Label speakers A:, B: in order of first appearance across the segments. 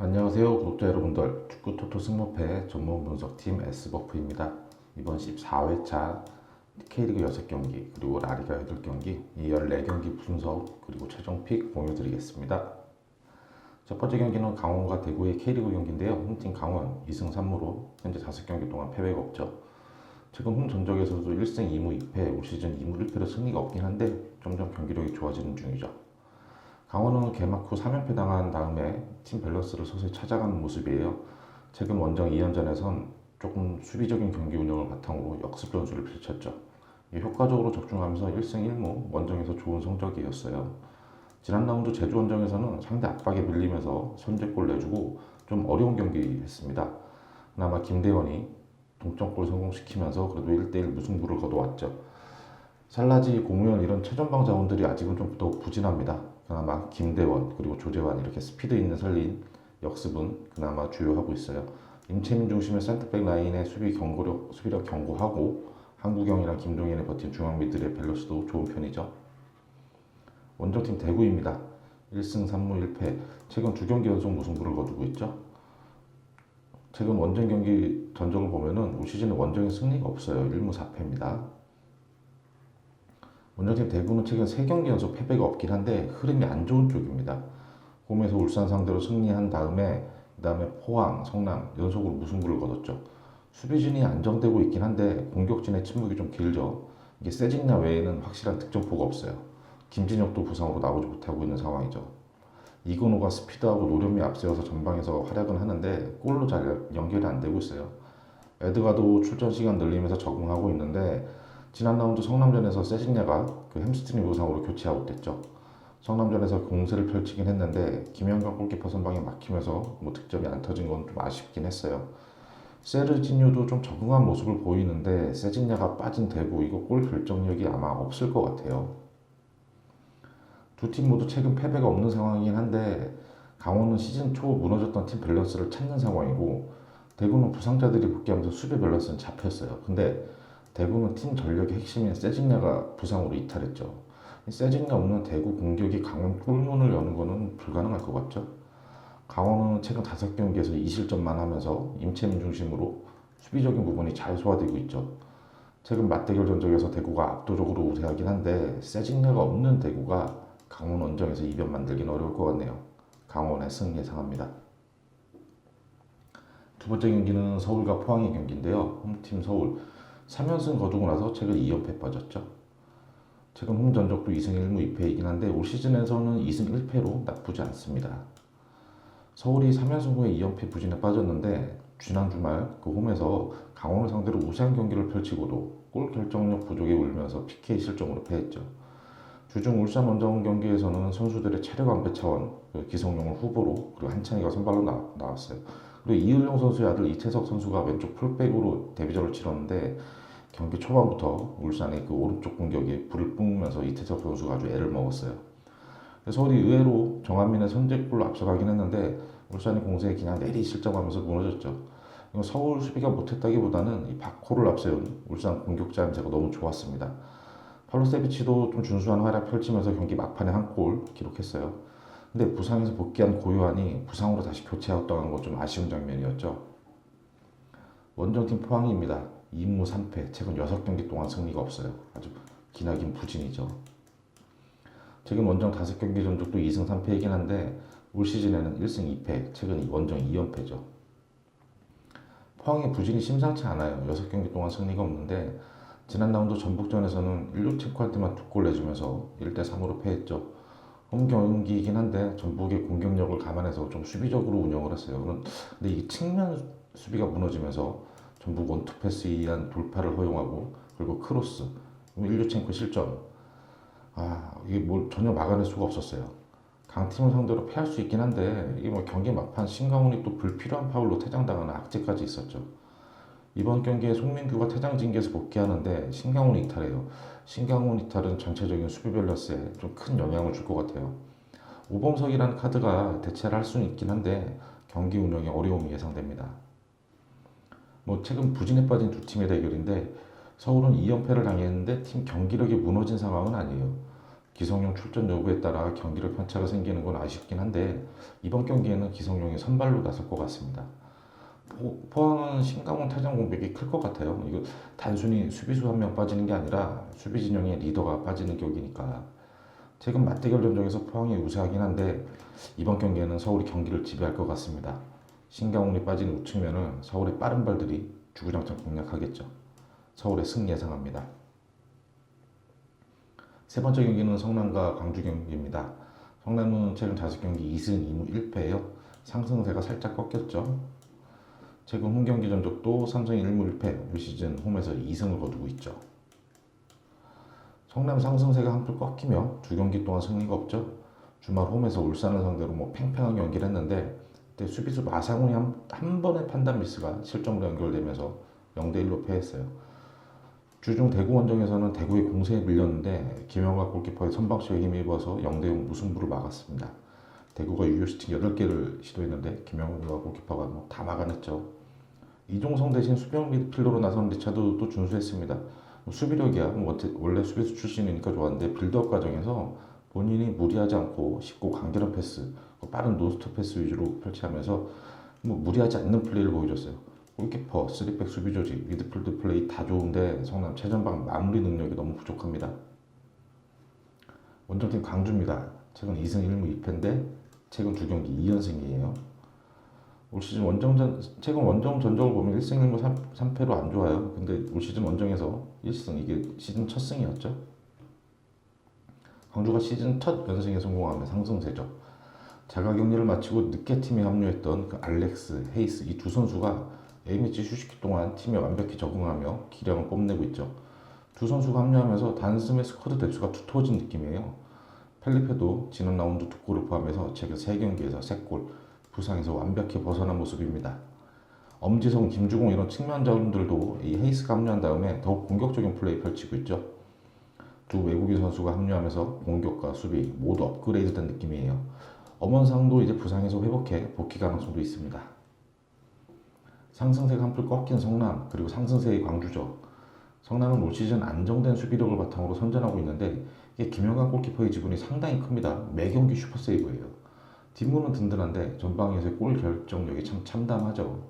A: 안녕하세요 구독자 여러분들, 축구 토토 승무패 전문 분석팀 S버프입니다. 이번 14회차 K리그 6경기 그리고 라리가 8경기 이 14경기 분석 그리고 최종 픽 공유드리겠습니다. 첫 번째 경기는 강원과 대구의 K리그 경기인데요. 홈팀 강원 2승 3무로 현재 5경기 동안 패배가 없죠. 최근 홈 전적에서도 1승 2무 2패, 올 시즌 2무 1패로 승리가 없긴 한데 점점 경기력이 좋아지는 중이죠. 강원은 개막 후 3연패 당한 다음에 팀 밸런스를 서서히 찾아가는 모습이에요. 최근 원정 2연전에선 조금 수비적인 경기 운영을 바탕으로 역습 전술을 펼쳤죠. 효과적으로 적중하면서 1승 1무 원정에서 좋은 성적이었어요. 지난 라운드 제주 원정에서는 상대 압박에 밀리면서 선제골 내주고 좀 어려운 경기 했습니다. 그나마 김대원이 동점골 성공시키면서 그래도 1대1 무승부를 거둬왔죠. 살라지, 공우현 이런 최전방 자원들이 아직은 좀 더 부진합니다. 그나마 김대원 그리고 조재환 이렇게 스피드 있는 살린 역습은 그나마 주요하고 있어요. 임채민 중심의 센터백 라인의 수비력 견고하고 한국영이랑 김동현이 버틴 중앙 미들의 밸런스도 좋은 편이죠. 원정팀 대구입니다. 1승 3무 1패, 최근 2경기 연속 무승부를 거두고 있죠. 최근 원정 경기 전적을 보면은 올 시즌에 원정에 승리가 없어요. 1무 4패입니다. 원정팀 대구는 최근 3경기 연속 패배가 없긴 한데 흐름이 안 좋은 쪽입니다. 홈에서 울산 상대로 승리한 다음에 그다음에 포항, 성남 연속으로 무승부를 거뒀죠. 수비진이 안정되고 있긴 한데 공격진의 침묵이 좀 길죠. 이게 세징야 외에는 확실한 득점포가 없어요. 김진혁도 부상으로 나오지 못하고 있는 상황이죠. 이근호가 스피드하고 노련미 앞세워서 전방에서 활약은 하는데 골로 잘 연결이 안 되고 있어요. 에드가도 출전 시간 늘리면서 적응하고 있는데 지난 라운드 성남전에서 세징야가 그 햄스트링 부상으로 교체 아웃됐죠. 성남전에서 공세를 펼치긴 했는데 김현경 골키퍼 선방에 막히면서 득점이 안 터진 건 좀 아쉽긴 했어요. 세르지뉴도 좀 적응한 모습을 보이는데 세징야가 빠진 대구 이거 골 결정력이 아마 없을 것 같아요. 두 팀 모두 최근 패배가 없는 상황이긴 한데 강원은 시즌 초 무너졌던 팀 밸런스를 찾는 상황이고 대구는 부상자들이 복귀하면서 수비 밸런스는 잡혔어요. 근데 대구는 팀 전력의 핵심인 세징야가 부상으로 이탈했죠. 세징야 없는 대구 공격이 강원 골문을 여는 것은 불가능할 것 같죠. 강원은 최근 5경기에서 2실점만 하면서 임채민 중심으로 수비적인 부분이 잘 소화되고 있죠. 최근 맞대결 전적에서 대구가 압도적으로 우세하긴 한데 세징야가 없는 대구가 강원 원정에서 이변 만들긴 어려울 것 같네요. 강원의 승 예상합니다. 두 번째 경기는 서울과 포항의 경기인데요. 홈팀 서울 3연승 거두고 나서 최근 2연패 빠졌죠. 최근 홈 전적도 2승 1무 2패이긴 한데 올 시즌에서는 2승 1패로 나쁘지 않습니다. 서울이 3연승 후에 2연패 부진에 빠졌는데 지난 주말 그 홈에서 강원을 상대로 우세한 경기를 펼치고도 골 결정력 부족에 울면서 PK 실점으로 패했죠. 주중 울산 원정 경기에서는 선수들의 체력 안배 차원 기성용을 후보로 그리고 한찬이가 선발로 나왔어요. 그리고 이을용 선수의 아들 이태석 선수가 왼쪽 풀백으로 데뷔전을 치렀는데 경기 초반부터 울산의 그 오른쪽 공격에 불을 뿜으면서 이태석 선수가 아주 애를 먹었어요. 서울이 의외로 정한민의 선제골로 앞서가긴 했는데 울산이 공세에 그냥 내리 실점하면서 무너졌죠. 이거 서울 수비가 못했다기보다는 이 바코를 앞세운 울산 공격자 행세가 너무 좋았습니다. 팔로세비치도 좀 준수한 활약 펼치면서 경기 막판에 한 골 기록했어요. 근데 부상에서 복귀한 고요한이 부상으로 다시 교체하였다는 건 좀 아쉬운 장면이었죠. 원정팀 포항입니다. 2무 3패, 최근 6경기 동안 승리가 없어요. 아주 기나긴 부진이죠. 최근 원정 5경기 전적도 2승 3패이긴 한데 올 시즌에는 1승 2패, 최근 원정 2연패죠. 포항의 부진이 심상치 않아요. 6경기 동안 승리가 없는데 지난 라운드 전북전에서는 일루첸코한테만 2골 내주면서 1대3으로 패했죠. 홈 경기이긴 한데 전북의 공격력을 감안해서 좀 수비적으로 운영을 했어요. 근데 이게 측면 수비가 무너지면서 전북 원투패스에 의한 돌파를 허용하고 그리고 크로스, 일루첸코 실점. 이게 뭘 전혀 막아낼 수가 없었어요. 강팀을 상대로 패할 수 있긴 한데 이게 경기 막판 신강훈이 또 불필요한 파울로 퇴장당하는 악재까지 있었죠. 이번 경기에 송민규가 퇴장 징계에서 복귀하는데 신강훈 이탈해요. 신강훈 이탈은 전체적인 수비 밸런스에 좀 큰 영향을 줄 것 같아요. 오범석이라는 카드가 대체를 할 수는 있긴 한데 경기 운영에 어려움이 예상됩니다. 최근 부진에 빠진 두 팀의 대결인데 서울은 2연패를 당했는데 팀 경기력이 무너진 상황은 아니에요. 기성용 출전 여부에 따라 경기력 편차가 생기는 건 아쉽긴 한데 이번 경기에는 기성용이 선발로 나설 것 같습니다. 포항은 신강원 타점 공백이 클 것 같아요. 이거 단순히 수비수 한 명 빠지는 게 아니라 수비 진영의 리더가 빠지는 격이니까 최근 맞대결 전적에서 포항이 우세하긴 한데 이번 경기에는 서울이 경기를 지배할 것 같습니다. 신강원이 빠진 우측면은 서울의 빠른 발들이 주구장창 공략하겠죠. 서울의 승리 예상합니다. 세 번째 경기는 성남과 광주 경기입니다. 성남은 최근 5경기 2승 2무 1패예요. 상승세가 살짝 꺾였죠. 최근 홈경기 전적도 3승 1무 1패, 올 시즌 홈에서 2승을 거두고 있죠. 성남 상승세가 한풀 꺾이며 2경기 동안 승리가 없죠. 주말 홈에서 울산을 상대로 팽팽한 경기를 했는데 그때 수비수 마상훈이 한 번의 판단 미스가 실점으로 연결되면서 0대1로 패했어요. 주중 대구 원정에서는 대구의 공세에 밀렸는데 김영각 골키퍼의 선방쇼에 힘입어서 0대0 무승부를 막았습니다. 대구가 유효 슈팅 8개를 시도했는데 김영각 골키퍼가 다 막아냈죠. 이종성 대신 수비형 미드필더로 나선 리차드도 준수했습니다. 수비력이야 원래 수비수 출신이니까 좋았는데 빌드업 과정에서 본인이 무리하지 않고 쉽고 간결한 패스, 빠른 노스톱 패스 위주로 펼치하면서 무리하지 않는 플레이를 보여줬어요. 골키퍼, 3백 수비 조직, 미드필드 플레이 다 좋은데 성남 최전방 마무리 능력이 너무 부족합니다. 원정팀 강주입니다. 최근 2승 1무 2패인데 최근 2경기 2연승이에요. 올 시즌 최근 원정 전적을 보면 1승 1무 3패로 안 좋아요. 근데 올 시즌 원정에서 1승, 이게 시즌 첫 승이었죠. 광주가 시즌 첫 연승에 성공하며 상승세죠. 자가격리를 마치고 늦게 팀에 합류했던 알렉스, 헤이스 이 두 선수가 A매치 휴식기 동안 팀에 완벽히 적응하며 기량을 뽐내고 있죠. 두 선수가 합류하면서 단숨에 스쿼드 뎁스가 두터워진 느낌이에요. 펠리페도 지난 라운드 2골을 포함해서 최근 3경기에서 3골, 부상에서 완벽히 벗어난 모습입니다. 엄지성, 김주공 이런 측면 자원들도 이 헤이스가 합류한 다음에 더욱 공격적인 플레이 펼치고 있죠. 두 외국인 선수가 합류하면서 공격과 수비 모두 업그레이드된 느낌이에요. 엄원상도 이제 부상에서 회복해 복귀 가능성도 있습니다. 상승세가 한풀 꺾인 성남, 그리고 상승세의 광주죠. 성남은 올 시즌 안정된 수비력을 바탕으로 선전하고 있는데 이게 김영관 골키퍼의 지분이 상당히 큽니다. 매 경기 슈퍼세이브예요. 뒷문은 든든한데 전방에서의 골 결정력이 참 참담하죠.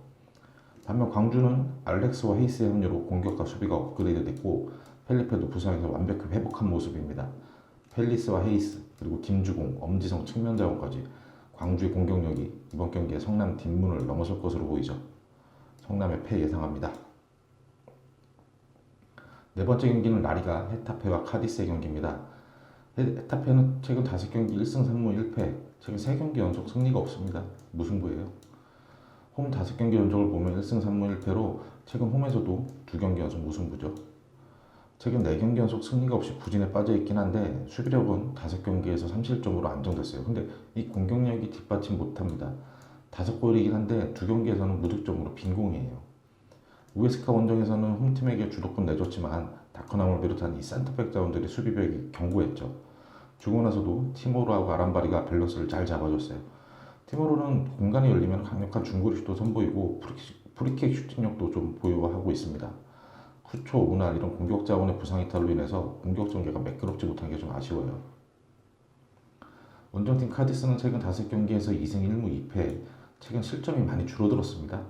A: 반면 광주는 알렉스와 헤이스의 합류로 공격과 수비가 업그레이드 됐고 펠리페도 부상에서 완벽히 회복한 모습입니다. 펠리스와 헤이스, 그리고 김주공, 엄지성 측면 자원까지 광주의 공격력이 이번 경기에 성남 뒷문을 넘어설 것으로 보이죠. 성남의 패 예상합니다. 네 번째 경기는 라리가 헤타페와 카디스의 경기입니다. 헤타페는 최근 5경기 1승 3무 1패, 최근 3경기 연속 승리가 없습니다. 무승부예요. 홈 5경기 전적을 보면 1승 3무 1패로 최근 홈에서도 2경기 연속 무승부죠. 최근 4경기 연속 승리가 없이 부진에 빠져있긴 한데 수비력은 5경기에서 3실점으로 안정됐어요. 근데 이 공격력이 뒷받침 못합니다. 5골이긴 한데 2경기에서는 무득점으로 빈공이에요. 우에스카 원정에서는 홈팀에게 주도권 내줬지만 다커남을 비롯한 이 센터백 자원들의 수비벽이 견고했죠. 주고 나서도 티모르하고 아람바리가 밸런스를 잘 잡아줬어요. 티모르는 공간이 열리면 강력한 중거리슛도 선보이고 프리킥 슈팅력도 좀 보유하고 있습니다. 쿠초, 우날 이런 공격 자원의 부상 이탈로 인해서 공격 전개가 매끄럽지 못한 게 좀 아쉬워요. 원정팀 카디스는 최근 5경기에서 2승 1무 2패, 최근 실점이 많이 줄어들었습니다.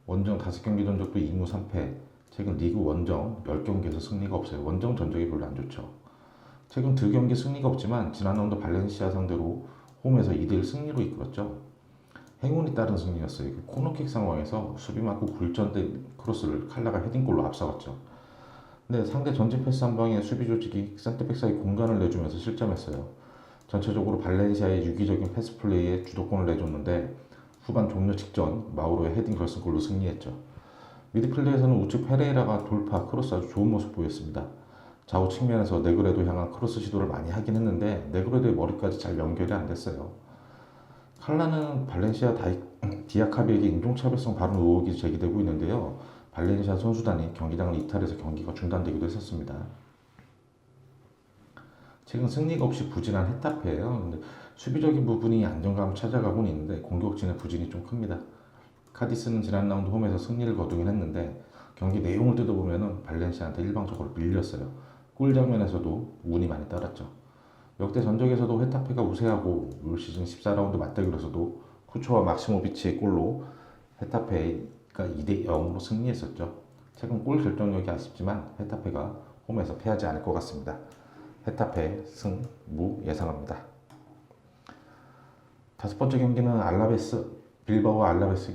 A: 원정 5경기 전적도 2무 3패, 최근 리그 원정 10경기에서 승리가 없어요. 원정 전적이 별로 안 좋죠. 최근 2경기 승리가 없지만 지난 라운드 발렌시아 상대로 홈에서 2대1 승리로 이끌었죠. 행운이 따른 승리였어요. 코너킥 상황에서 수비 맞고 굴절된 크로스를 칼라가 헤딩골로 앞서갔죠. 근데 상대 전진 패스 한 방에 수비 조직이 센터백 사이 공간을 내주면서 실점했어요. 전체적으로 발렌시아의 유기적인 패스 플레이에 주도권을 내줬는데 후반 종료 직전 마우로의 헤딩 결승골로 승리했죠. 미드필더에서는 우측 페레이라가 돌파, 크로스 아주 좋은 모습 보였습니다. 좌우 측면에서 네그레도 향한 크로스 시도를 많이 하긴 했는데 네그레도의 머리까지 잘 연결이 안 됐어요. 칼라는 발렌시아 디아카비에게 인종차별성 발언 의혹이 제기되고 있는데요. 발렌시아 선수단이 경기장을 이탈해서 경기가 중단되기도 했었습니다. 최근 승리가 없이 부진한 헤타페예요. 근데 수비적인 부분이 안정감을 찾아가고는 있는데 공격진의 부진이 좀 큽니다. 카디스는 지난 라운드 홈에서 승리를 거두긴 했는데 경기 내용을 뜯어보면 발렌시아한테 일방적으로 밀렸어요. 골 장면에서도 운이 많이 따랐죠. 역대 전적에서도 헤타페가 우세하고 올 시즌 14라운드 맞대결에서도 쿠초와 막시모비치의 골로 헤타페가 2대 0으로 승리했었죠. 최근 골 결정력이 아쉽지만 헤타페가 홈에서 패하지 않을 것 같습니다. 헤타페 승무 예상합니다. 다섯 번째 경기는 빌바오와 알라베스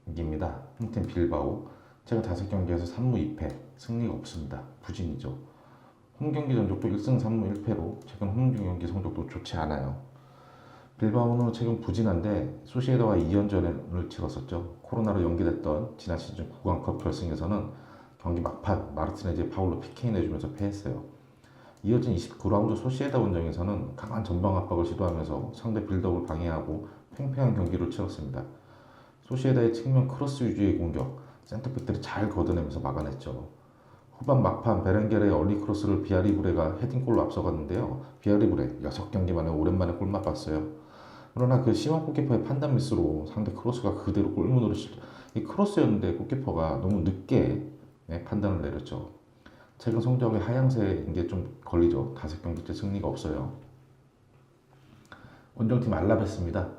A: 경기입니다. 홈팀 빌바오 최근 5경기에서 3무 2패, 승리가 없습니다. 부진이죠. 홈경기 전적도 1승 3무 1패로 최근 홈경기 성적도 좋지 않아요. 빌바오는 최근 부진한데 소시에다와 2연전을 치렀었죠. 코로나로 연기됐던 지난 시즌 구강컵 결승에서는 경기 막판 마르티네즈의 파울로 PK 내주면서 패했어요. 이어진 29라운드 소시에다 원정에서는 강한 전방 압박을 시도하면서 상대 빌드업을 방해하고 팽팽한 경기를 치렀습니다. 소시에다의 측면 크로스 위주의 공격, 센터백들이 잘 걷어내면서 막아냈죠. 후반 막판 베렌게르의 얼리 크로스를 비아리브레가 헤딩골로 앞서갔는데요. 비아리브레 6경기 만에 오랜만에 골 맛봤어요. 그러나 그 시원 골키퍼의 판단 미스로 상대 크로스가 그대로 골문으로 이 크로스였는데 골키퍼가 너무 늦게 판단을 내렸죠. 최근 성적의 하향세인 게 좀 걸리죠. 5경기째 승리가 없어요. 원정팀 알라베스입니다.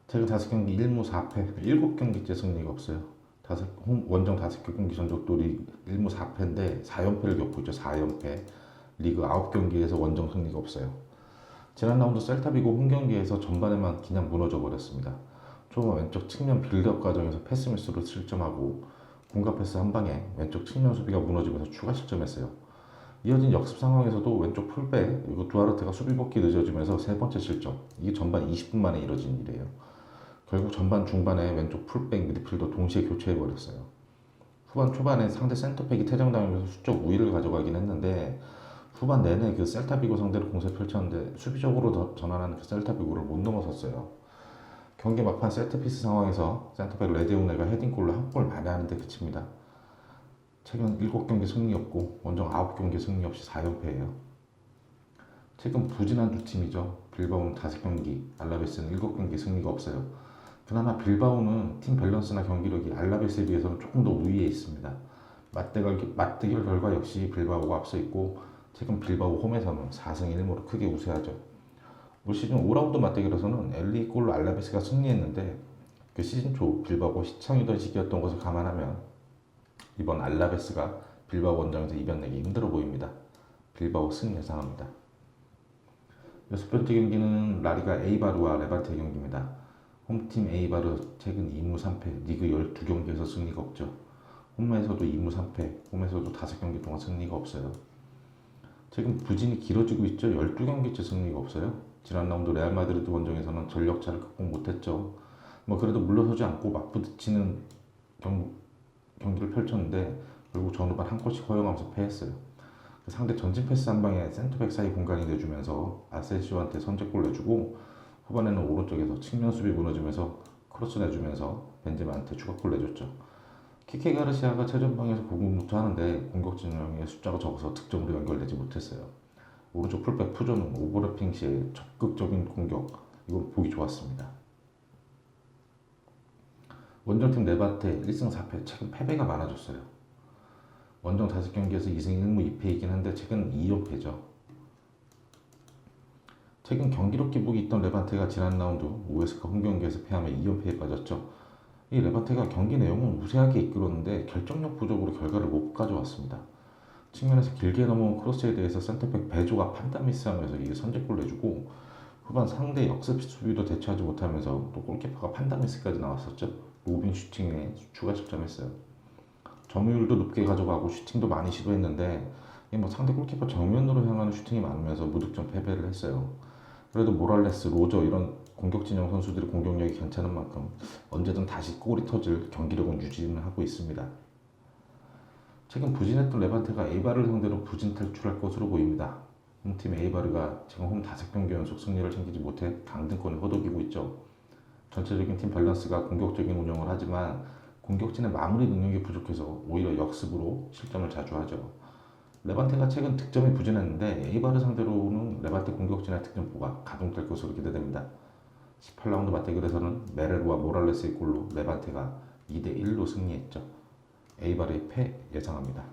A: 최근 5경기 1무 4패, 7경기째 승리가 없어요. 원정 5경기 전적도 1무 4패인데 4연패를 겪고 있죠. 4연패. 리그 9경기에서 원정 승리가 없어요. 지난 라운드 셀타비고 홈경기에서 전반에만 그냥 무너져 버렸습니다. 초반 왼쪽 측면 빌드업 과정에서 패스 미스로 실점하고 공간 패스 한 방에 왼쪽 측면 수비가 무너지면서 추가 실점했어요. 이어진 역습 상황에서도 왼쪽 풀백 이거 두아르테가 수비 복귀 늦어지면서 세 번째 실점. 이게 전반 20분 만에 이뤄진 일이에요. 결국 전반 중반에 왼쪽 풀백 미드필더 동시에 교체해버렸어요. 후반 초반에 상대 센터백이 퇴장당하면서 수적 우위를 가져가긴 했는데 후반 내내 그 셀타비고 상대로 공세 펼쳤는데 수비적으로 전환하는 그 셀타비고를 못 넘어섰어요. 경기 막판 세트피스 상황에서 센터백 레데우네가 헤딩골로 한 골 만회하는데 그칩니다. 최근 7경기 승리 없고 원정 9경기 승리 없이 4연패예요. 최근 부진한 두 팀이죠. 빌바오는 5경기, 알라베스는 7경기 승리가 없어요. 그나마 빌바오는 팀 밸런스나 경기력이 알라베스에 비해서는 조금 더 우위에 있습니다. 맞대결 결과 역시 빌바오가 앞서 있고 최근 빌바오 홈에서는 4승 1무로 크게 우세하죠. 올 시즌 5라운드 맞대결에서는 엘리 골로 알라베스가 승리했는데 그 시즌 초 빌바오가 시창이던 시기였던 것을 감안하면 이번 알라베스가 빌바오 원정에서 이겨내기 힘들어 보입니다. 빌바오 승 예상합니다. 6번째 경기는 라리가 에이바르와 레반테 경기입니다. 홈팀 에이바르 최근 2무 3패, 리그 12경기에서 승리가 없죠. 홈에서도 2무 3패, 홈에서도 5경기 동안 승리가 없어요. 최근 부진이 길어지고 있죠. 12경기째 승리가 없어요. 지난 라운드 레알 마드리드 원정에서는 전력차를 극복 못했죠. 그래도 물러서지 않고 맞부딪히는 경기를 펼쳤는데 결국 전후반 한 골씩 허용하면서 패했어요. 상대 전진 패스 한 방에 센터백 사이 공간이 내주면서 아센시오한테 선제골 내주고 후반에는 오른쪽에서 측면 수비 무너지면서 크로스 내주면서 벤제마한테 추가골 내줬죠. 키케 가르시아가 최전방에서 공격부터 하는데 공격 진영의 숫자가 적어서 득점으로 연결되지 못했어요. 오른쪽 풀백 푸조는 오버래핑 시에 적극적인 공격, 이거 보기 좋았습니다. 원정팀 레반테 1승 4패, 최근 패배가 많아졌어요. 원정 5경기에서 2승 1무 2패이긴 한데 최근 2연패죠. 최근 경기력 기복이 있던 레반테가 지난 라운드 우에스카 홈경기에서 패하며 2연패에 빠졌죠. 이 레반테가 경기 내용은 우세하게 이끌었는데 결정력 부족으로 결과를 못 가져왔습니다. 측면에서 길게 넘어온 크로스에 대해서 센터백 베조가 판단 미스하면서 이게 선제골 내주고 후반 상대 역습 수비도 대처하지 못하면서 또 골키퍼가 판단 미스까지 나왔었죠. 로빈 슈팅에 추가 실점했어요. 점유율도 높게 가져가고 슈팅도 많이 시도했는데 상대 골키퍼 정면으로 향하는 슈팅이 많으면서 무득점 패배를 했어요. 그래도 모랄레스, 로저 이런 공격 진영 선수들의 공격력이 괜찮은 만큼 언제든 다시 골이 터질 경기력은 유지는 하고 있습니다. 최근 부진했던 레반테가 에이바르를 상대로 부진 탈출할 것으로 보입니다. 홈팀 에이바르가 지금 홈 5경기 연속 승리를 챙기지 못해 강등권을 허덕이고 있죠. 전체적인 팀 밸런스가 공격적인 운영을 하지만 공격진의 마무리 능력이 부족해서 오히려 역습으로 실점을 자주 하죠. 레반테가 최근 득점이 부진했는데 에이바르 상대로는 레반테 공격진의 득점포가 가동될 것으로 기대됩니다. 18라운드 맞대결에서는 메레로와 모랄레스의 골로 레반테가 2대1로 승리했죠. 에이바르의 패 예상합니다.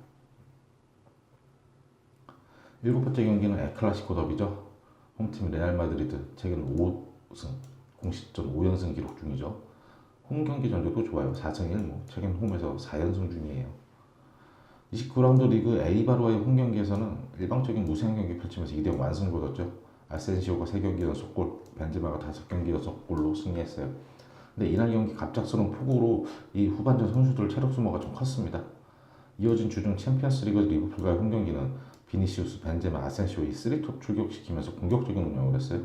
A: 7번째 경기는 엘클라시코 더비죠. 홈팀 레알 마드리드 최근 5승, 공식전 5연승 기록 중이죠. 홈 경기 전적도 좋아요. 4승 1무, 최근 홈에서 4연승 중이에요. 29라운드 리그 에이바르와의 홈 경기에서는 일방적인 무승한 경기 펼치면서 2대0 완승을 거뒀죠. 아센시오가 3경기 연속골, 벤제마가 5경기 연속골로 승리했어요. 근데 이날 경기 갑작스러운 폭우로 이 후반전 선수들 체력 소모가 좀 컸습니다. 이어진 주중 챔피언스리그 리버풀과의 홈 경기는 비니시우스, 벤제마, 아센시오 이 3톱 출격시키면서 공격적인 운영을 했어요.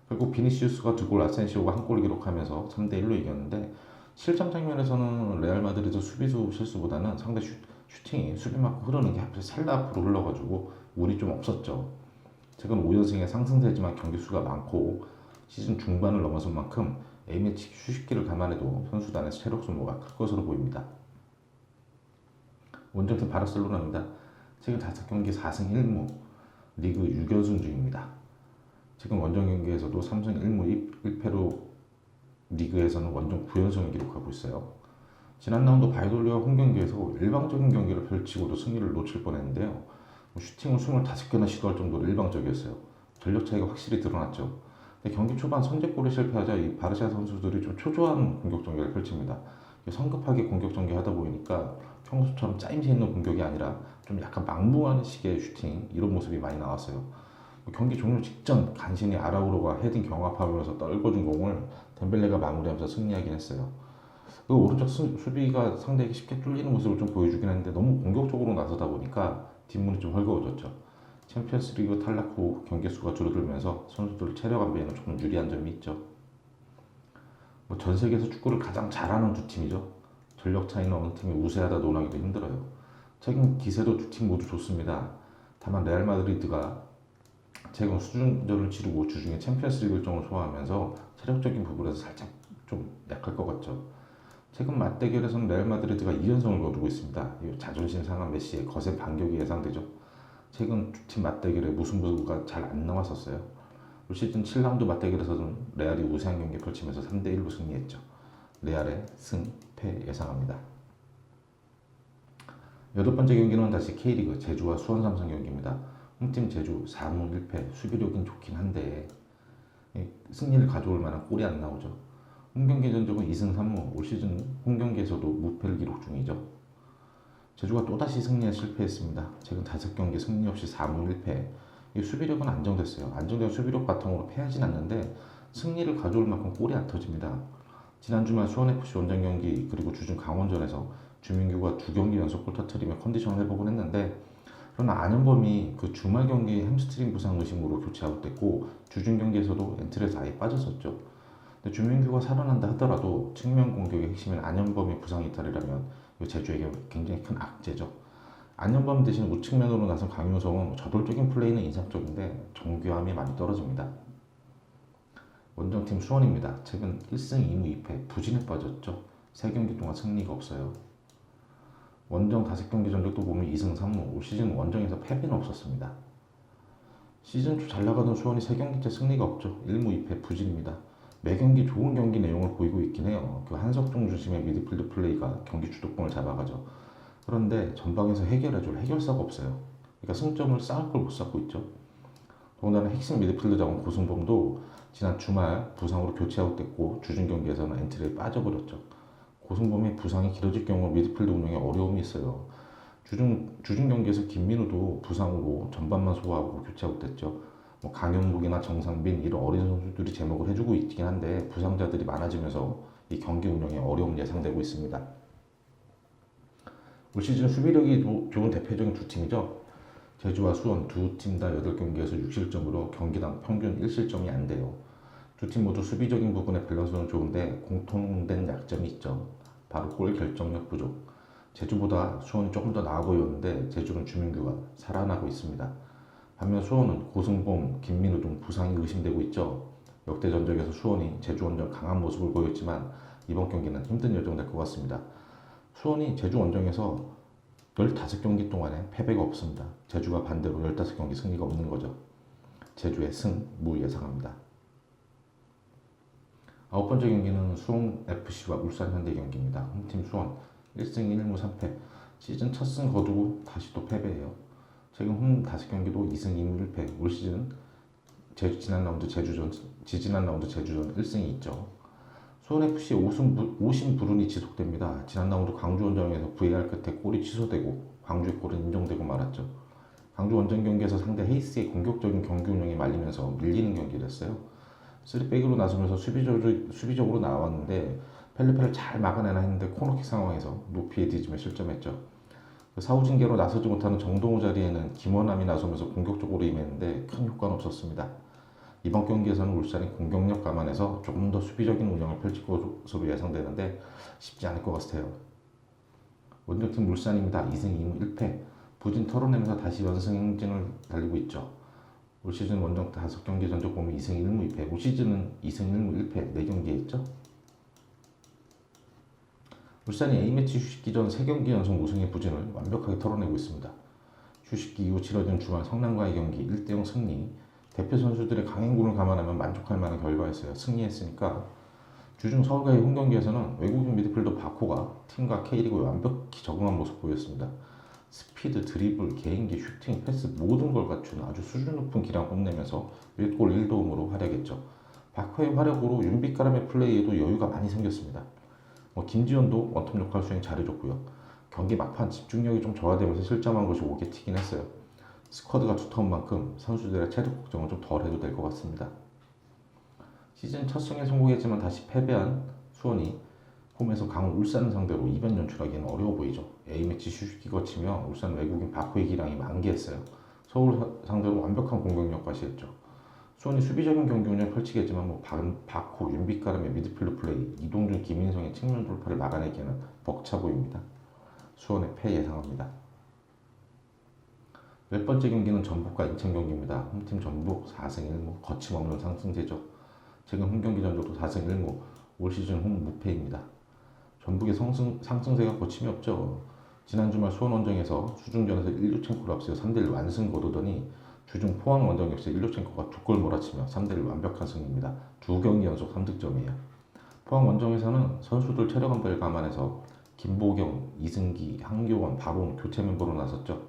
A: 결국 비니시우스가 2골, 아센시오가 1골을 기록하면서 3대1로 이겼는데 실점 장면에서는 레알 마드리드 수비수 실수보다는 상대 슈팅이 수비 맞고 흐르는 게 살다 앞으로 흘러가지고 운이 좀 없었죠. 최근 5연승에 상승세지만 경기 수가 많고 시즌 중반을 넘어선 만큼 A매치 휴식기를 감안해도 선수단의 체력 소모가 클 것으로 보입니다. 원정팀 바르셀로나입니다. 최근 5경기 4승 1무, 리그 6연승 중입니다. 최근 원정 경기에서도 3승 1무 1패로 리그에서는 원정 9연승을 기록하고 있어요. 지난 라운드 바이돌리와 홈 경기에서 일방적인 경기를 펼치고도 승리를 놓칠 뻔했는데요. 슈팅을 25개나 시도할 정도로 일방적이었어요. 전력 차이가 확실히 드러났죠. 근데 경기 초반 선제골에 실패하자 이 바르샤 선수들이 좀 초조한 공격 전개를 펼칩니다. 성급하게 공격 전개하다 보니까 평소처럼 짜임새 있는 공격이 아니라 좀 약간 망무하는 식의 슈팅 이런 모습이 많이 나왔어요. 경기 종료 직전 간신히 아라우로가 헤딩 경합하면서 떨궈준 공을 덴벨레가 마무리하면서 승리하긴 했어요. 그 오른쪽 수비가 상대에게 쉽게 뚫리는 모습을 좀 보여주긴 했는데 너무 공격적으로 나서다 보니까 뒷문이 좀 헐거워졌죠. 챔피언스리그 탈락 후 경기 수가 줄어들면서 선수들 체력 안배에는 조금 유리한 점이 있죠. 전 세계에서 축구를 가장 잘하는 두 팀이죠. 전력 차이는 어느 팀이 우세하다 논하기도 힘들어요. 최근 기세도 두 팀 모두 좋습니다. 다만 레알 마드리드가 최근 수준전을 치르고 주중에 챔피언스리그 일정을 소화하면서 체력적인 부분에서 살짝 좀 약할 것 같죠. 최근 맞대결에서는 레알 마드리드가 2연승을 거두고 있습니다. 자존심 상한 메시의 거센 반격이 예상되죠. 최근 두 팀 맞대결에 무승부가 잘 안 나왔었어요. 올 시즌 7라운드 맞대결에서는 레알이 우세한 경기 펼치면서 3대1로 승리했죠. 레알의 승패 예상합니다. 8번째 경기는 다시 K리그 제주와 수원 삼성 경기입니다. 홈팀 제주 4무 1패, 수비력은 좋긴 한데 승리를 가져올 만한 골이 안 나오죠. 홈경기 전적은 2승 3무, 올 시즌 홈경기에서도 무패를 기록 중이죠. 제주가 또다시 승리에 실패했습니다. 최근 5경기 승리 없이 4무 1패. 이 수비력은 안정됐어요. 안정된 수비력 바탕으로 패하진 않는데 승리를 가져올 만큼 골이 안 터집니다. 지난 주말 수원FC 원정 경기 그리고 주중 강원전에서 주민규가 2경기 연속골 터뜨리며 컨디션을 회복을 했는데 그러나 안현범이 그 주말 경기 햄스트링 부상 의심으로 교체 아웃됐고 주중 경기에서도 엔트리에서 아예 빠졌었죠. 근데 주민규가 살아난다 하더라도 측면 공격의 핵심인 안현범이 부상 이탈이라면 제주에게 굉장히 큰 악재죠. 안현범 대신 우측면으로 나선 강효성은 저돌적인 플레이는 인상적인데 정교함이 많이 떨어집니다. 원정팀 수원입니다. 최근 1승 2무 2패 부진에 빠졌죠. 3경기 동안 승리가 없어요. 원정 5경기 전적도 보면 2승 3무, 올 시즌 원정에서 패배는 없었습니다. 시즌 초 잘 나가던 수원이 3경기째 승리가 없죠. 1무 2패 부진입니다. 매 경기 좋은 경기 내용을 보이고 있긴 해요. 그 한석종 중심의 미드필드 플레이가 경기 주도권을 잡아가죠. 그런데 전방에서 해결해줄 해결사가 없어요. 그러니까 승점을 쌓을 걸 못 쌓고 있죠. 더군다나 핵심 미드필더자원 고승범도 지난 주말 부상으로 교체 아웃됐고 주중 경기에서는 엔트리에 빠져버렸죠. 고승범이 부상이 길어질 경우 미드필드 운영에 어려움이 있어요. 주중 경기에서 김민우도 부상으로 전반만 소화하고 교체 아웃됐죠. 강현묵이나 정상빈 이런 어린 선수들이 제목을 해주고 있긴 한데 부상자들이 많아지면서 이 경기 운영에 어려움이 예상되고 있습니다. 올 시즌 수비력이 좋은 대표적인 두 팀이죠. 제주와 수원 두 팀 다 8경기에서 6실점으로 경기당 평균 1실점이 안 돼요. 두 팀 모두 수비적인 부분의 밸런스는 좋은데 공통된 약점이 있죠. 바로 골 결정력 부족. 제주보다 수원이 조금 더 나아 보였는데 제주는 주민규가 살아나고 있습니다. 반면 수원은 고승범, 김민우 등 부상이 의심되고 있죠. 역대 전적에서 수원이 제주 원정 강한 모습을 보였지만 이번 경기는 힘든 여정 될 것 같습니다. 수원이 제주 원정에서 15경기 동안에 패배가 없습니다. 제주가 반대로 15경기 승리가 없는 거죠. 제주의 승, 무 예상합니다. 9번째 경기는 수원FC와 울산현대 경기입니다. 홈팀 수원 1승 1무 3패, 시즌 첫 승 거두고 다시 또 패배해요. 최근 홈 5경기도 2승 2무 1패, 올 시즌 지지난 라운드 제주전 1승이 있죠. 수원FC 오심 불운이 지속됩니다. 지난 라운드 광주 원정에서 VAR 끝에 골이 취소되고 광주의 골은 인정되고 말았죠. 광주 원정 경기에서 상대 헤이스의 공격적인 경기 운영에 말리면서 밀리는 경기를 했어요. 3백으로 나서면서 수비적으로 나왔는데 펠리페를 잘 막아내나 했는데 코너킥 상황에서 높이에 뒤집어 실점했죠. 사후징계로 나서지 못하는 정동호 자리에는 김원남이 나서면서 공격적으로 임했는데 큰 효과는 없었습니다. 이번 경기에서는 울산이 공격력 감안해서 조금 더 수비적인 운영을 펼칠 것으로 예상되는데 쉽지 않을 것 같아요. 원정팀 울산입니다. 2승 2무 1패. 부진 털어내면서 다시 연승 행진을 달리고 있죠. 올 시즌 원정 5경기 전적 보면 2승 1무 2패. 올 시즌은 2승 1무 1패 4경기 했죠. 울산이 A매치 휴식기 전 3경기 연속 우승의 부진을 완벽하게 털어내고 있습니다. 휴식기 이후 치러진 주말 성남과의 경기 1대0 승리. 대표 선수들의 강행군을 감안하면 만족할 만한 결과였어요. 승리했으니까. 주중 서울과의 홈경기에서는 외국인 미드필더 바코가 팀과 K리그에 완벽히 적응한 모습 보였습니다. 스피드, 드리블, 개인기, 슈팅, 패스 모든 걸 갖춘 아주 수준 높은 기량 뽐내면서 1골 1도움으로 활약했죠. 바코의 활약으로 윤빛가람의 플레이에도 여유가 많이 생겼습니다. 김지현도 원톱 역할 수행 잘해줬고요. 경기 막판 집중력이 좀 저하되면서 실점한 것이 오게 튀긴 했어요. 스쿼드가 두터운 만큼 선수들의 체력 걱정은 좀 덜 해도 될 것 같습니다. 시즌 첫 승에 성공했지만 다시 패배한 수원이 홈에서 강원 울산을 상대로 이변 연출하기는 어려워 보이죠. A매치 휴식기 거치며 울산 외국인 바코의 기량이 만개했어요. 서울 상대로 완벽한 공격력 과시했죠. 수원이 수비적인 경기 운영을 펼치겠지만 바코, 윤빛가람의 미드필더 플레이, 이동준, 김인성의 측면 돌파를 막아내기에는 벅차 보입니다. 수원의 패 예상합니다. 몇 번째 경기는 전북과 인천 경기입니다. 홈팀 전북 4승 1무 거침없는 상승세죠. 최근 홈경기 전적도 4승 1무 올 시즌 홈 무패입니다. 전북의 상승세가 거침이 없죠. 지난 주말 수원 원정에서 수중전에서 일류첸코를 앞세워 3대1 완승 거두더니 주중 포항 원정 역시 일류첸코가 2골 몰아치며 3대1 완벽한 승리입니다. 2경기 연속 3득점이에요. 포항 원정에서는 선수들 체력 안배를 감안해서 김보경, 이승기, 한교원, 바론 교체 멤버로 나섰죠.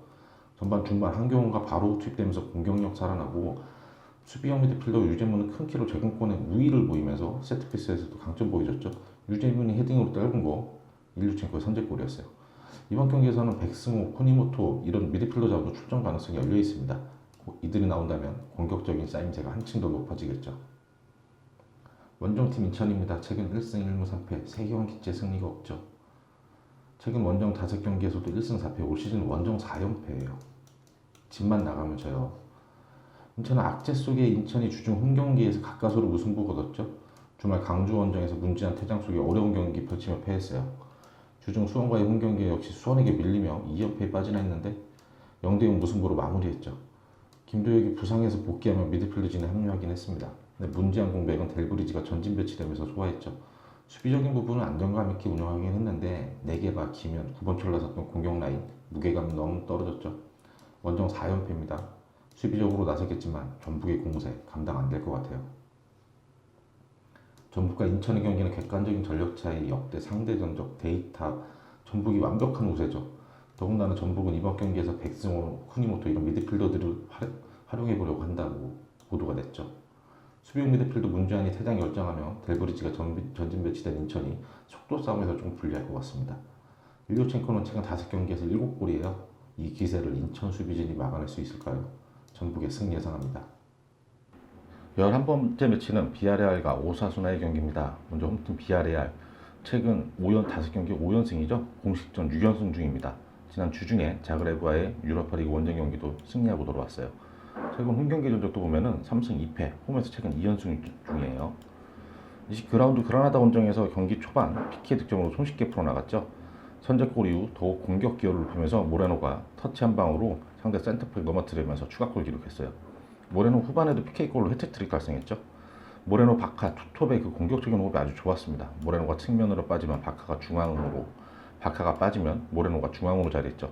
A: 전반 중반 한교원과 바로 투입되면서 공격력 살아나고 수비형 미드필더 유재문은 큰 키로 제공권에 우위를 보이면서 세트피스에서도 강점 보여줬죠. 유재문이 헤딩으로 떨군 거 일류첸코의 선제골이었어요. 이번 경기에서는 백승호, 쿠니모토 이런 미드필더 잡으로 출전 가능성이 열려 있습니다. 이들이 나온다면 공격적인 쌓임새가 한층 더 높아지겠죠. 원정팀 인천입니다. 최근 1승 1무 3패 3경기째 승리가 없죠. 최근 원정 5경기에서도 1승 4패, 올 시즌 원정 4연패예요. 집만 나가면 져요. 인천은 악재 속에 인천이 주중 홈경기에서 가까스로 무승부 거뒀죠. 주말 강주 원정에서 문지한 퇴장 속에 어려운 경기 펼치며 패했어요. 주중 수원과의 홈경기 역시 수원에게 밀리며 2연패에 빠지나 했는데 0대0 무승부로 마무리했죠. 김도혁이 부상에서 복귀하며 미드필더진에 합류하긴 했습니다. 근데 문지한 공백은 델브리지가 전진 배치되면서 소화했죠. 수비적인 부분은 안정감 있게 운영하긴 했는데 4개가 기면 9번째로 나섰던 공격 라인 무게감이 너무 떨어졌죠. 원정 4연패입니다. 수비적으로 나섰겠지만 전북의 공세 감당 안 될 것 같아요. 전북과 인천의 경기는 객관적인 전력 차이, 역대 상대 전적, 데이터, 전북이 완벽한 우세죠. 더군다나 전북은 이번 경기에서 백승호, 쿠니모토 이런 미드필더들을 활용해보려고 한다고 보도가 됐죠. 수비형 미드필더 문주환이 퇴장 결정하며 델브리지가 전진 배치된 인천이 속도 싸움에서 좀 불리할 것 같습니다. 일류첸코는 최근 5경기에서 7골이에요. 이 기세를 인천 수비진이 막아낼 수 있을까요? 전북의 승리 예상합니다. 11번째 매치는 비아레알과 오사수나의 경기입니다. 먼저 홈팀 비아레알. 최근 5경기 5연승이죠. 공식전 6연승 중입니다. 지난 주중에 자그레브와의 유로파리그 원정 경기도 승리하고 돌아왔어요. 최근 홈경기 전적도 보면은 3승 2패, 홈에서 최근 2연승 중이에요. 그라운드 그라나다 원정에서 경기 초반 PK 득점으로 손쉽게 풀어나갔죠. 선제골 이후 더욱 공격 기여를 높이면서 모레노가 터치 한 방으로 상대 센터백 넘어뜨리면서 추가골 기록했어요. 모레노 후반에도 PK골로 해트트릭 달성했죠. 모레노, 바카, 투톱의 그 공격적인 호흡이 아주 좋았습니다. 모레노가 측면으로 빠지면 바카가 중앙으로, 바카가 빠지면 모레노가 중앙으로 자리했죠.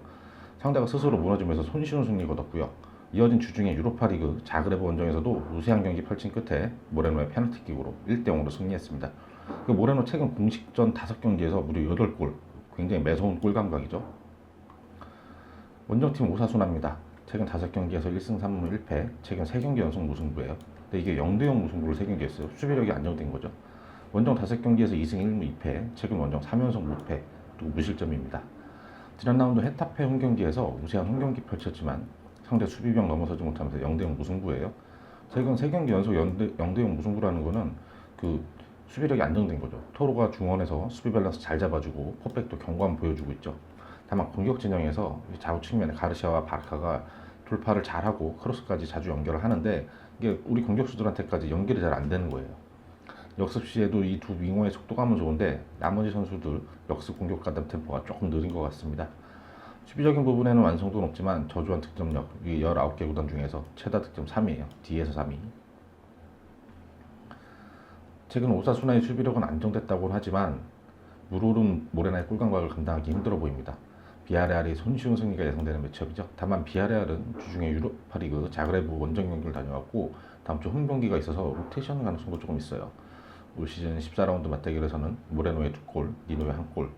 A: 상대가 스스로 무너지면서 손쉬운 승리 거뒀고요. 이어진 주중에 유로파리그 자그레브 원정에서도 우세한 경기 펼친 끝에 모레노의 페널티킥으로 1대0으로 승리했습니다. 그 모레노 최근 공식전 5경기에서 무려 8골, 굉장히 매서운 골 감각이죠. 원정팀 오사수나입니다. 최근 5경기에서 1승 3무 1패, 최근 3경기 연속 무승부예요.
B: 근데 이게 0대0 무승부를 3경기했어요. 수비력이 안정된 거죠. 원정 5경기에서 2승 1무 2패, 최근 원정 3연속 무패, 그리고 무실점입니다. 지난 라운드 헤타페 홈경기에서 우세한 홈경기 펼쳤지만 상대 수비병 넘어서지 못하면서 0대0 무승부예요. 최근 3경기 연속 0대0 무승부라는 거는 그 수비력이 안정된 거죠. 토로가 중원에서 수비 밸런스 잘 잡아주고 포백도 견고함 보여주고 있죠. 다만 공격 진영에서 좌우 측면에 가르시아와 바르카가 돌파를 잘하고 크로스까지 자주 연결을 하는데 이게 우리 공격수들한테까지 연결이 잘 안 되는 거예요. 역습 시에도 이 두 윙어의 속도감은 좋은데 나머지 선수들 역습 공격 가담 템포가 조금 느린 것 같습니다. 수비적인 부분에는 완성도는 없지만 저조한 득점력, 이 19개 구단 중에서 최다 득점 3위예요. D에서 3위. 최근 오사수나의 수비력은 안정됐다고 하지만 물오른 모레나의 꿀감각을 감당하기 힘들어 보입니다. 비아레알이 손쉬운 승리가 예상되는 매치업이죠. 다만 비아레알은 주중에 유로파리그 자그레브 원정 경기를 다녀왔고 다음 주 홈 경기가 있어서 로테이션 가능성도 조금 있어요. 올 시즌 14라운드 맞대결에서는 모레노의 2골, 니노의 1골,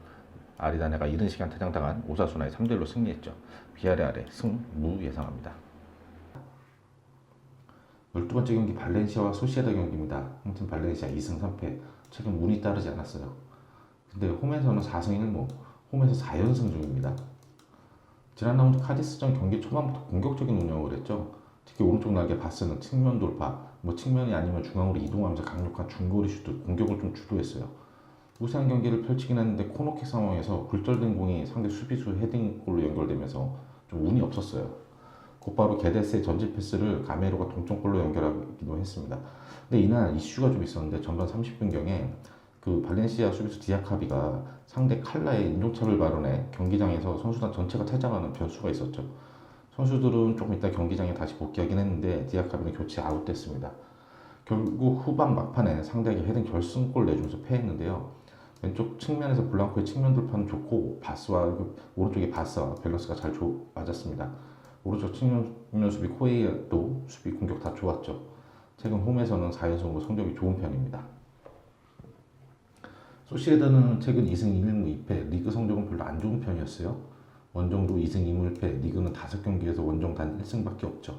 B: 아리다네가 이른 시간 퇴장당한 오사수나의 3대1로 승리했죠. 비아레알의 승, 무 예상합니다.
A: 12번째 경기 발렌시아와 소시에다 경기입니다. 홈팀 발렌시아 2승 3패, 최근 운이 따르지 않았어요. 근데 홈에서는 4승 1무, 홈에서 4연승 중입니다. 지난 라운드 카디스전 경기 초반부터 공격적인 운영을 했죠. 특히 오른쪽 날개 바스는 측면 돌파, 측면이 아니면 중앙으로 이동하면서 강력한 중거리 슛, 공격을 좀 주도했어요. 우세한 경기를 펼치긴 했는데 코너킥 상황에서 굴절된 공이 상대 수비수 헤딩골로 연결되면서 좀 운이 없었어요. 곧바로 게데스의 전진 패스를 가메로가 동점골로 연결하기도 했습니다. 근데 이날 이슈가 좀 있었는데 전반 30분경에 그 발렌시아 수비수 디아카비가 상대 칼라의 인종차별 발언에 경기장에서 선수단 전체가 퇴장하는 변수가 있었죠. 선수들은 조금 이따 경기장에 다시 복귀하긴 했는데 디아카비는 교체 아웃됐습니다. 결국 후반 막판에 상대에게 헤딩 결승골 내주면서 패했는데요. 왼쪽 측면에서 블랑코의 측면 돌파는 좋고 바스와 오른쪽의 바스와 밸런스가 잘 맞았습니다. 오른쪽 측면 수비 코에이도 수비 공격 다 좋았죠. 최근 홈에서는 4연승으로 성적이 좋은 편입니다. 소시에다는 최근 2승 1무 2패, 리그 성적은 별로 안 좋은 편이었어요. 원정도 2승 2무 1패, 리그는 5경기에서 원정 단 1승밖에 없죠.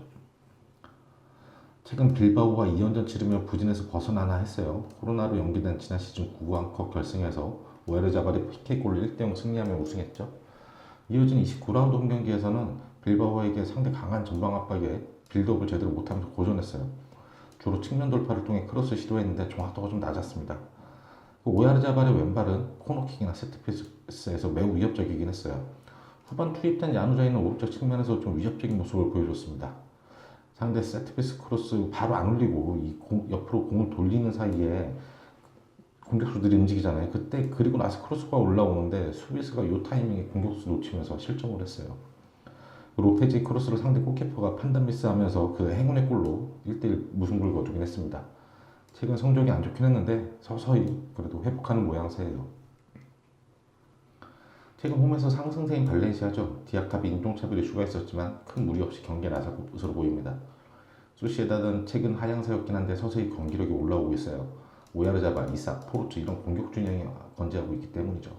A: 최근 빌바오와 2연전 치르며 부진에서 벗어나나 했어요. 코로나로 연기된 지난 시즌 9강컵 결승에서 오에르자발이 PK골로 1대0 승리하며 우승했죠. 이어진 29라운드 홈경기에서는 빌바오에게 상대 강한 전방 압박에 빌드업을 제대로 못하면서 고전했어요. 주로 측면 돌파를 통해 크로스 시도했는데 정확도가 좀 낮았습니다. 오야르자발의 왼발은 코너킥이나 세트피스에서 매우 위협적이긴 했어요. 후반 투입된 야누자이는 오른쪽 측면에서 좀 위협적인 모습을 보여줬습니다. 상대 세트피스 크로스 바로 안 올리고 옆으로 공을 돌리는 사이에 공격수들이 움직이잖아요. 그때 그리고 나서 크로스가 올라오는데 수비수가 이 타이밍에 공격수 놓치면서 실점을 했어요. 로페지 크로스를 상대 골키퍼가 판단 미스하면서 그 행운의 골로 1대1 무승부를 거두긴 했습니다. 최근 성적이 안 좋긴 했는데 서서히 그래도 회복하는 모양새예요. 최근 홈에서 상승세인 발렌시아죠. 디아카비 인종차별 이슈가 있었지만 큰 무리 없이 경기에 나설 것으로 보입니다. 소시에다는 최근 하향세였긴 한데 서서히 경기력이 올라오고 있어요. 오야르자발, 이삭, 포르투 이런 공격 진영이 건재하고 있기 때문이죠.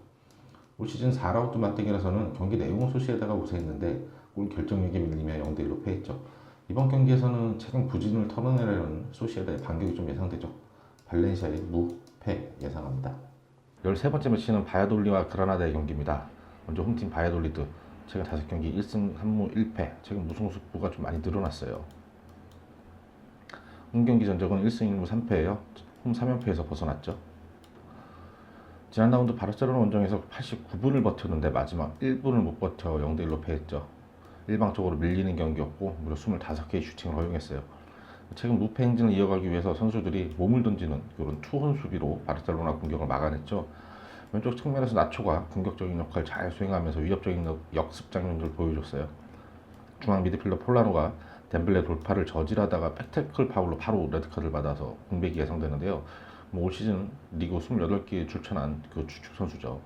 A: 올 시즌 4라운드 맞대결에서는 경기 내용은 소시에다가 우세했는데 골 결정력에 밀리며 0대1로 패했죠. 이번 경기에서는 최근 부진을 털어내려는 소시에다의 반격이 좀 예상되죠. 발렌시아의 무패 예상합니다.
B: 13번째 매치는 바야돌리와 그라나다의 경기입니다. 먼저 홈팀 바야돌리드 최근 5경기 1승 3무 1패, 최근 무승수가 좀 많이 늘어났어요. 홈경기 전적은 1승 1무 3패예요. 홈 3연패에서 벗어났죠. 지난 라운드 바르셀로나 원정에서 89분을 버텼는데 마지막 1분을 못 버텨 0대1로 패했죠. 일방적으로 밀리는 경기였고 무려 25개의 슈팅을 허용했어요. 최근 무패 행진을 이어가기 위해서 선수들이 몸을 던지는 이런 투혼 수비로 바르셀로나 공격을 막아냈죠. 왼쪽 측면에서 나초가 공격적인 역할을 잘 수행하면서 위협적인 역습 장면들을 보여줬어요. 중앙 미드필더 폴라노가 덴블레 돌파를 저질하다가 백태클 파울로 바로 레드카드를 받아서 공백이 예상되는데요. 올 시즌 리그 28개에 출전한 그 주축 선수죠.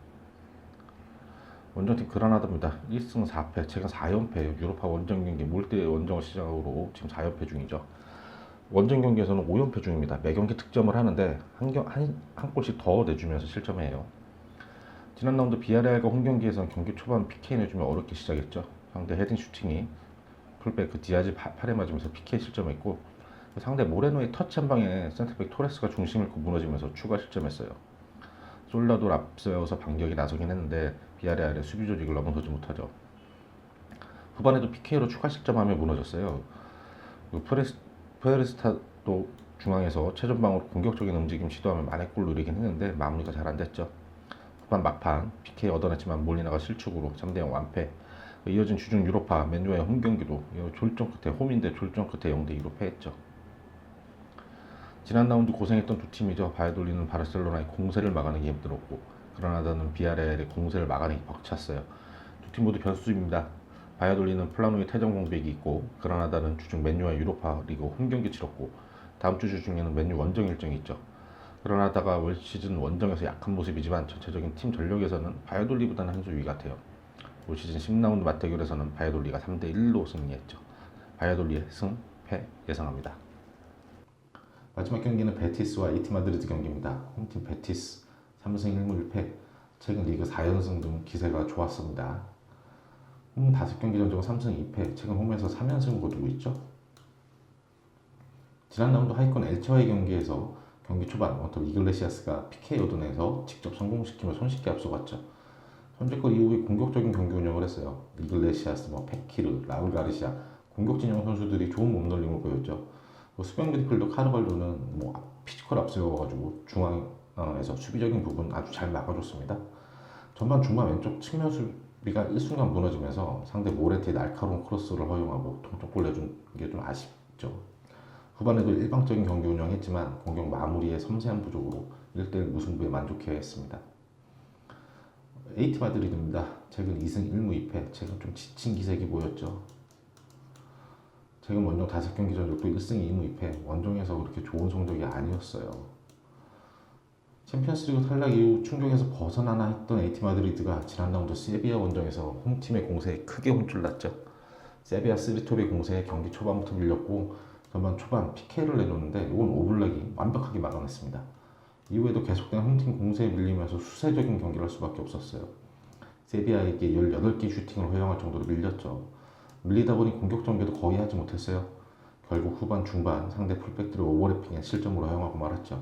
B: 원정팀 그라나다입니다. 1승 4패, 최근 4연패, 유로파 원정 경기 몰대 원정을 시작으로 지금 4연패 중이죠. 원정 경기에서는 5연패 중입니다. 매 경기 득점을 하는데 한 골씩 더 내주면서 실점해요. 지난 라운드 비아레알과 홈 경기에서는 경기 초반 PK 내주면 어렵게 시작했죠. 상대 헤딩 슈팅이 풀백 그 디아즈 팔에 맞으면서 PK 실점했고 상대 모레노의 터치 한 방에 센터백 토레스가 중심을 잃고 무너지면서 추가 실점했어요. 솔라도 앞서서 반격이 나서긴 했는데 비아레알의 수비 조직을 넘어서지 못하죠. 후반에도 PK로 추가 실점하며 무너졌어요. 푸에르스타도 중앙에서 최전방으로 공격적인 움직임 시도하며 만회골 누리긴 했는데 마무리가 잘 안됐죠. 후반 막판 PK 얻어냈지만 몰리나가 실축으로 3대0 완패. 이어진 주중 유로파 맨유와의 홈경기도 졸전 끝에 홈인데 졸전 끝에 0대2로 패했죠. 지난 라운드 고생했던 두 팀이죠. 바이돌리는 바르셀로나의 공세를 막아내기 힘들었고 그라나다는 비아레알의 공세를 막아내기 벅찼어요. 두 팀 모두 변수입니다. 바이돌리는 플라노의 퇴장 공백이 있고 그라나다는 주중 맨유와 유로파 리그 홈경기 치렀고 다음 주 주중에는 맨유 원정 일정이 있죠. 그라나다가 올 시즌 원정에서 약한 모습이지만 전체적인 팀 전력에서는 바이돌리보다는 한 수 위 같아요. 올 시즌 10라운드 맞대결에서는 바이돌리가 3대1로 승리했죠. 바이돌리의 승, 패 예상합니다.
A: 마지막 경기는 베티스와 에티 마드리드 경기입니다. 홈팀 베티스 3승 1무 1패, 최근 리그 4연승 등 기세가 좋았습니다. 홈 5경기 전적 3승 2패, 최근 홈에서 3연승을 거두고 있죠. 지난 라운드 하위권 엘체와의 경기에서 경기 초반 원톱 이글레시아스가 PK 얻어내서 직접 성공시키며 손쉽게 앞서갔죠. 선제골 이후에 공격적인 경기 운영을 했어요. 이글레시아스, 페키르, 라울 가르시아 공격 진영 선수들이 좋은 몸놀림을 보였죠. 수비형 미드필더 카르발로는 피지컬 앞세워가지고 중앙에서 수비적인 부분 아주 잘 막아줬습니다. 전반 중반 왼쪽 측면 수비가 일순간 무너지면서 상대 모레트의 날카로운 크로스를 허용하고 동점골 내준 게 좀 아쉽죠. 후반에도 일방적인 경기 운영했지만 공격 마무리의 섬세한 부족으로 1대1 무승부에 만족해야 했습니다. 에이티 마드리드입니다. 최근 2승 1무 2패, 최근 좀 지친 기색이 보였죠. 최근 원정 5경기 전적도 1승 2무 2패, 원정에서 그렇게 좋은 성적이 아니었어요. 챔피언스리그 탈락 이후 충격에서 벗어나나 했던 에이티 마드리드가 지난 라운드 세비야 원정에서 홈팀의 공세에 크게 혼쭐났죠. 세비야 3톱의 공세에 경기 초반부터 밀렸고 전반 초반 PK를 내줬는데 이건 오블락이 완벽하게 막아냈습니다. 이후에도 계속된 홈팀 공세에 밀리면서 수세적인 경기를 할 수밖에 없었어요. 세비야에게 18개 슈팅을 허용할 정도로 밀렸죠. 밀리다 보니 공격 전개도 거의 하지 못했어요. 결국 후반 중반 상대 풀백들을 오버래핑에 실점으로 허용하고 말았죠.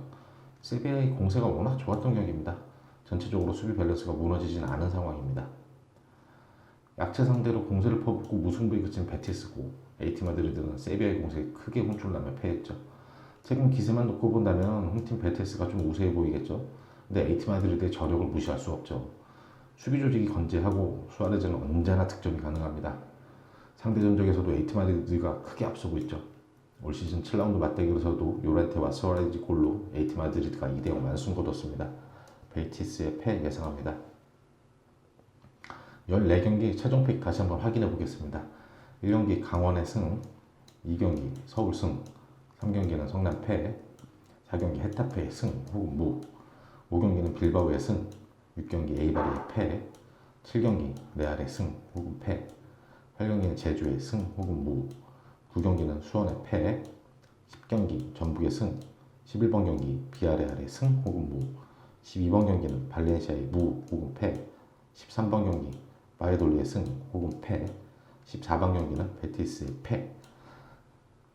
A: 세비야의 공세가 워낙 좋았던 경기입니다. 전체적으로 수비 밸런스가 무너지진 않은 상황입니다. 약체 상대로 공세를 퍼붓고 무승부에 그친 베티스고 에이티 마드리드는 세비야의 공세에 크게 혼쭐나며 패했죠. 최근 기세만 놓고 본다면 홈팀 베티스가 좀 우세해 보이겠죠. 근데 에이티 마드리드의 저력을 무시할 수 없죠. 수비 조직이 건재하고 수아레즈는 언제나 득점이 가능합니다. 상대 전적에서도 에이티 마드리드가 크게 앞서고 있죠. 올 시즌 7라운드 맞대결에서도 요렌테와 수아레즈 골로 에이티 마드리드가 2대0 완승 거뒀습니다. 베티스의 패 예상합니다. 14경기 최종 픽 다시 한번 확인해 보겠습니다. 1경기 강원의 승, 2경기 서울 승, 3경기는 성남 패, 4경기 헤타페의 승 혹은 무, 5경기는 빌바오의 승, 6경기 에이바르의 패, 7경기 레알의 승 혹은 패, 8경기는 제주의 승 혹은 무, 9경기는 수원의 패, 10경기 전북의 승, 11번 경기 비아레알의 승 혹은 무, 12번 경기는 발렌시아의 무 혹은 패, 13번 경기 바이돌리의 승 혹은 패, 14번 경기는 베티스의 패.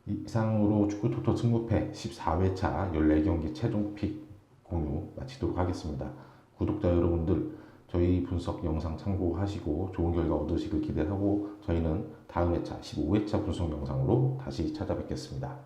A: 이상으로 축구토토 승무패 14회차 14경기 최종 픽 공유 마치도록 하겠습니다. 구독자 여러분들 저희 분석 영상 참고하시고 좋은 결과 얻으시길 기대하고 저희는 다음 회차 15회차 분석 영상으로 다시 찾아뵙겠습니다.